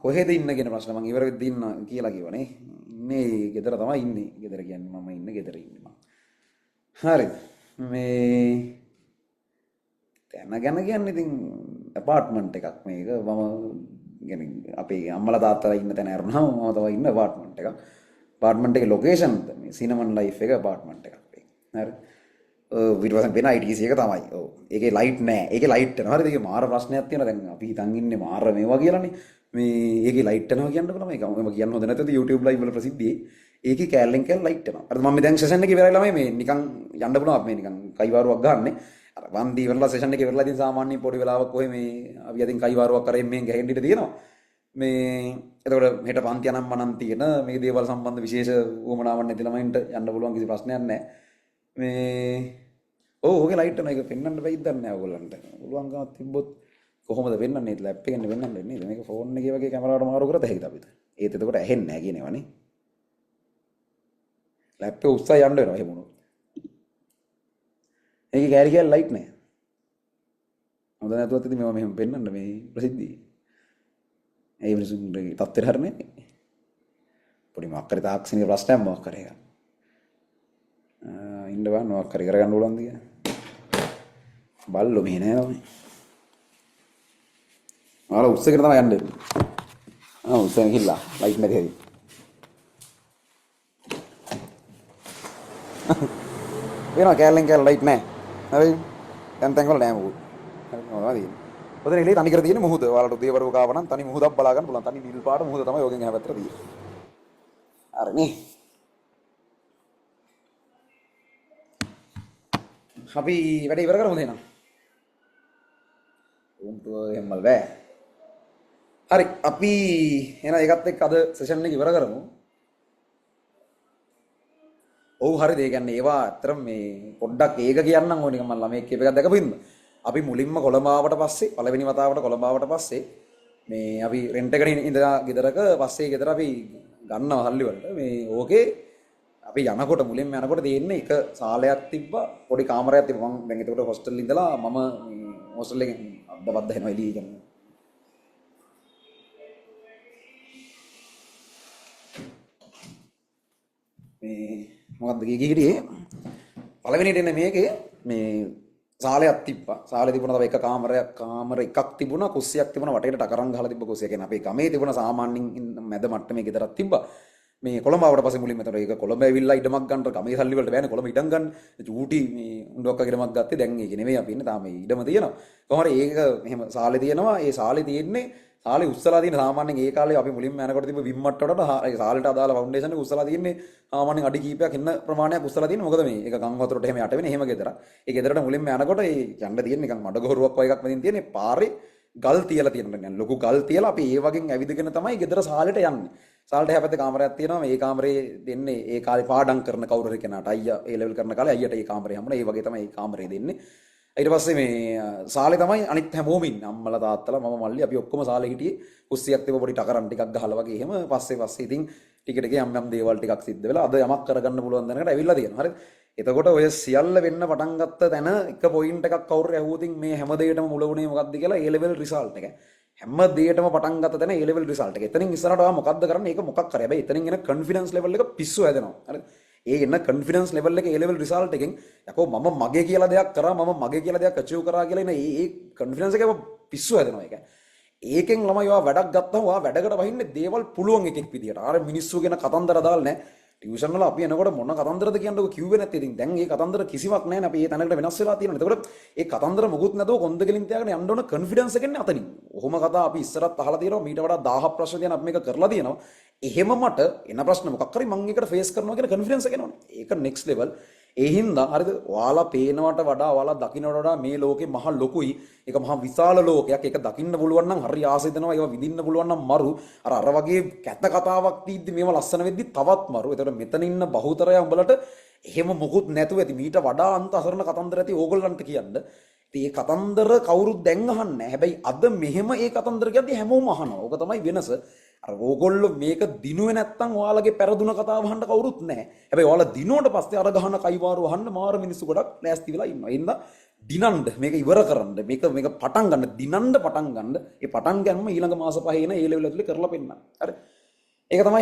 කොහෙද ඉන්න කියන ප්‍රශ්න මම ඉවර වෙද්දී ඉන්න කියලා කිව්වනේ. ඉන්නේ ගෙදර තමයි ඉන්නේ. ගෙදර කියන්නේ මම ඉන්නේ ගෙදර ඉන්නේ මම. හරිද? මේ තැන ගැන කියන්නේ ඉතින් ඇපාර්ට්මන්ට් එකක් මේක. මම කියන්නේ අපේ අම්මලා තාත්තලා ඉන්න තැන අරනවා මම තමයි ඉන්න ඇපාර්ට්මන්ට් එකක්. ඇපාර්ට්මන්ට් එකේ ලොකේෂන් මේ සිනමන් ලයිෆ් එක ඇපාර්ට්මන්ට් එකක් මේක. හරි. ඊට පස්සේ වෙන ITC එක තමයි. ඔව්. ඒකේ ලයිට් නැහැ. ඒකේ ලයිට් යනවා. හරිද? ඒකේ මාර ප්‍රශ්නයක් තියෙනවා. දැන් අපි හිතන් ඉන්නේ මාර මේවා කියලානේ. මේ ඒකේ ලයිට් යනවා කියන්නකො ළමයි. මම කියන්න හොඳ නැතද YouTube live වල ප්‍රසිද්ධියේ. ඒකේ කැලෙන් කැල ලයිට් යනවා. අර මම දැන් සෙෂන් එකේ ඉවරයි ළමයි මේ නිකන් යන්න පුළුවන් මේ නිකන් කයිවාරුවක් ගන්නනේ. අර වන්දි ඉවරලා සෙෂන් එකේ ඉවරලා ඉතින් සාමාන්‍ය පොඩි වෙලාවක් කොහෙ මේ අපි අදින් කයිවාරුවක් කරේ මෙහෙන් ගහෙන්න ඉඩ තියෙනවා. මේ එතකොට හෙට පන්ති අනම්මනම් තියෙන මේ දේවල් සම්බන්ධ විශේෂ උවමනාවක් නැති ළමයින්ට යන්න පුළුවන් කිසි ප්‍රශ්නයක් නැහැ. මේ ඕකේ ලයිට් යනවා. ඒක පෙන්වන්න බැයිද නැහැ ඔයගොල්ලන්ට. පුළුවන්කමක් තිබ්බොත් කොහොමද වෙන්නන්නේ? ලැප් එකෙන් වෙන්නන්නේ නේද? මේක ෆෝන් එකේ වගේ කැමරාවට මාරු කරත් හැකිද අපිට? ඒත් එතකොට ඇහෙන්නේ නැහැ කියන ඒවා නේ. ලැප් එක උස්සා යන්න වෙනවා එහෙම වුණොත්. ඒකේ කැරි කියලා ලයිට් නැහැ. හොඳ නැතුවත් ඉතින් මේවා මෙහෙම පෙන්වන්න මේ ප්‍රසිද්ධිය. ඒ මිනිසුන්ගේ තත්ත්වයට හරිනේ. පොඩි මොකක් හරි තාක්ෂණික ප්‍රශ්නයක් මොකක් හරි එකක්. ඉන්න බෑ මොකක් හරි කරගන්න ඕලන්ද කියලා. බල්ලෝ මෙහෙ නෑ නෝ. ආලා උස්සගෙන තමයි යන්නේ. උස්සගෙන ගිහලා ලයිට් නැති හැටි. වෙනවා කැලෙන් කැල ලයිට් නැහැ. හරි. දැන් තැන් වල නෑ මොකුත්. හරි මොනවද තියෙන්නේ? ඔතන එළියේ තනි කර තියෙන මුහුද. ඔයාලට උදේවරුව කාව නම් තනි මුහුදක් බලා ගන්න පුළුවන්. තනි නිල් පාට මුහුද තමයි යෝගෙන් එහා පැත්තට තියෙන්නේ. හරි නේ. අපි වැඩ ඉවර කරමුද එහෙනම්? උන්ට එම්මල් බෑ. හරි අපි එහෙනම් ඒකත් එක්ක අද සෙෂන් එක ඉවර කරමු. ඔව් හරිද? ඒ කියන්නේ ඒවා අතරම මේ පොඩ්ඩක් ඒක කියන්නම් ඕනේ මම ළමයෙක් කියප එකක් දැකපින්ද. අපි මුලින්ම කොළඹ ආවට පස්සේ පළවෙනි වතාවට කොළඹ ආවට පස්සේ මේ අපි රෙන්ට් එකට ඉඳලා ගෙදරක පස්සේ ගෙදර අපි ගන්නවා සල්ලි වලට. මේ ඕකේ අපි යනකොට මුලින්ම යනකොට තියෙන්නේ එක සාලයක් තිබ්බා පොඩි කාමරයක් තිබ්බා. මම දැන් එතකොට හොස්ටල් ඉඳලා මම මේ හොස්ටල් එකෙන් අද්දපද්ද එනවා එළිය කියන්නේ. මේ මොකද්ද කීකීටියේ පළවෙනිට එන්නේ මේකේ මේ සාලයක් තිබ්බා. සාලේ තිබුණා තව එක කාමර එකක් තිබුණා. කුස්සියක් තිබුණා. වටේට ටකරන් ගහලා තිබ්බ කුස්සිය. කියන්නේ අපේ ගමේ තිබුණ සාමාන්‍යයෙන් මැද මට්ටමේ ගෙදරක් තිබ්බා. මේ කොළඹ ආවට පස්සේ මුලින්ම එතන ඒක කොළඹ ඇවිල්ලා ඉඩමක් ගන්න ගමේ සල්ලි වලට බෑනේ කොළඹ ඉඩම් ගන්න. චූටි මේ උණ්ඩොක්ක ඉඩමක් ගත්තේ. දැන් ඒක නෙමෙයි අපි ඉන්නේ. තාම මේ ඉඩම තියෙනවා. කොහොම හරි ඒක මෙහෙම සාලේ තියෙනවා. ඒ සාලේ තියෙන්නේ සාලේ උස්සලා තියෙන සාමාන්‍යයෙන් ඒ කාලේ අපි මුලින්ම යනකොට තිබ්බ විම් මට්ටමට ඒ සාලේට අදාළ ෆවුන්ඩේෂන් එක උස්සලා තියෙන්නේ සාමාන්‍යයෙන් අඩි කීපයක් ඉන්න ප්‍රමාණයක් උස්සලා තියෙන්නේ. මොකද මේ ඒක ගම් වතුරට එහෙම යට වෙන්නේ. එහෙම ගෙදර. ඒ ගෙදරට මුලින්ම යනකොට ඒ යන්න තියෙන නිකන් මඩ ගොරුවක් වගේ එකක් මැදින් තියෙන්නේ. පාරේ ගල් තියලා තියෙනවා. ලොකු ගල් තියලා අපි ඒ වගේ ඇවිදගෙන තමයි ගෙදර සාලේට යන්නේ. සාලේට හැපැත්තේ කාමරයක් තියෙනවා. මේ කාමරේ දෙන්නේ ඒ කාලේ පාඩම් කරන කවුරු හරි කෙනාට අයියා ඒ ලෙවල් කරන කාලේ අයියට ඒ කාමරේ හම්බුණා. ඒ වගේ තමයි ඒ කාමරේ දෙන්නේ. ඊට පස්සේ මේ සාලේ තමයි අනිත් හැමෝම ඉන්නේ. අම්මලා තාත්තලා මම මල්ලි අපි ඔක්කොම සාලේ හිටියේ. කුස්සියක් තිබ්බ පොඩි ටකරන් ටිකක් ගහලා වගේ එහෙම පස්සේ ඉතින් ටික ටික යම් යම් දේවල් ටිකක් සිද්ධ වෙලා අද යමක් කරගන්න පුළුවන් දැනකට ඇවිල්ලා තියෙනවා. හරිද? එතකොට ඔය සියල්ල වෙන්න පටන් ගත්ත තැන එක පොයින්ට් එකක් කවුරු ඇහුවොතින් මේ හැම දෙයකටම මුල වුණේ මොකද්ද කියලා A level result එක. හැම දෙයකටම පටන් ගත්ත තැන A level result එක. එතනින් ඉස්සරහට ඔයා මොකද්ද කරන්නේ? ඒක මොකක් කරේ. හැබැයි එතනින් එන confidence level එක පිස්සු හැදෙනවා. හරිද? ඒ එන confidence level එක A level result එකෙන් යකෝ මම මගේ කියලා දෙයක් කරා මම මගේ කියලා දෙයක් achieve කරා කියලා එන ඒ confidence එක පිස්සු හැදෙනවා ඒක. ඒකෙන් ළමයි ඔයා වැඩක් ගත්තම ඔයා වැඩකට වහින්නේ දේවල් පුළුවන් එකෙක් විදියට. අර මිනිස්සු ගැන කතන්දර දාලා නැහැ. ටියුෂන් වල අපි එනකොට මොන කතන්දරද කියන්නකො කිව්වේ නැත්තේ. ඉතින් දැන් මේ කතන්දර කිසිවක් නැහැ නේ. අපි මේ තැනකට වෙනස් වෙලා තියෙනවා. එතකොට ඒ කතන්දර මොකුත් නැතුව කොන්ද කෙලින් තියාගෙන යන්න ඕන confidence එකෙන් අතනින්. ඔහොම කතා අපි ඉස්සරත් අහලා තියෙනවා. මීට වඩා 1000ක් ප්‍රශ්න තියෙන අපි මේක කරලා තියෙනවා. එහෙම මට එන ප්‍රශ්න මොකක් හරි මම ඒකට ෆේස් කරනවා කියන confidence එක එනවනේ. ඒක next level. ඒ හින්දා හරිද? ඔයාලා පේනවට වඩා ඔයාලා දකින්නට වඩා මේ ලෝකේ මහ ලොකුයි. ඒක මහ විශාල ලෝකයක්. ඒක දකින්න පුළුවන් නම් හරි ආසයි දෙනවා. ඒක විඳින්න පුළුවන් නම් මරු. අර වගේ කැත කතාවක් තීද්දි මේව ලස්සන වෙද්දි තවත් මරු. ඒතකොට මෙතන ඉන්න බහුතරය උඹලට එහෙම මොකුත් නැතුව ඇති. මීට වඩා අන්ත අසරණ කතන්දර ඇති ඕගොල්ලන්ට කියන්න. ඉතින් මේ කතන්දර කවුරුත් දැන් අහන්නේ නැහැ. හැබැයි අද මෙහෙම ඒ කතන්දර කියද්දි හැමෝම අහනවා. ඕක තමයි වෙනස. අර ඕගොල්ලෝ මේක දිනුවේ නැත්තම් ඔයාලගේ පෙරදුන කතාව අහන්න කවුරුත් නැහැ. හැබැයි ඔයාලා දිනුවට පස්සේ අර ගහන කයිවාරු අහන්න මාර මිනිස්සු ගොඩක් ලෑස්ති වෙලා ඉන්නවා. ඒ හින්දා දිනන්න මේක ඉවර කරන්න මේක පටන් ගන්න දිනන්න පටන් ගන්න ඒ පටන් ගන්නම ඊළඟ මාස පහේ එන ඒ ලෙවල් ඇතුලේ කරලා පෙන්නන්න හරි ඒක තමයි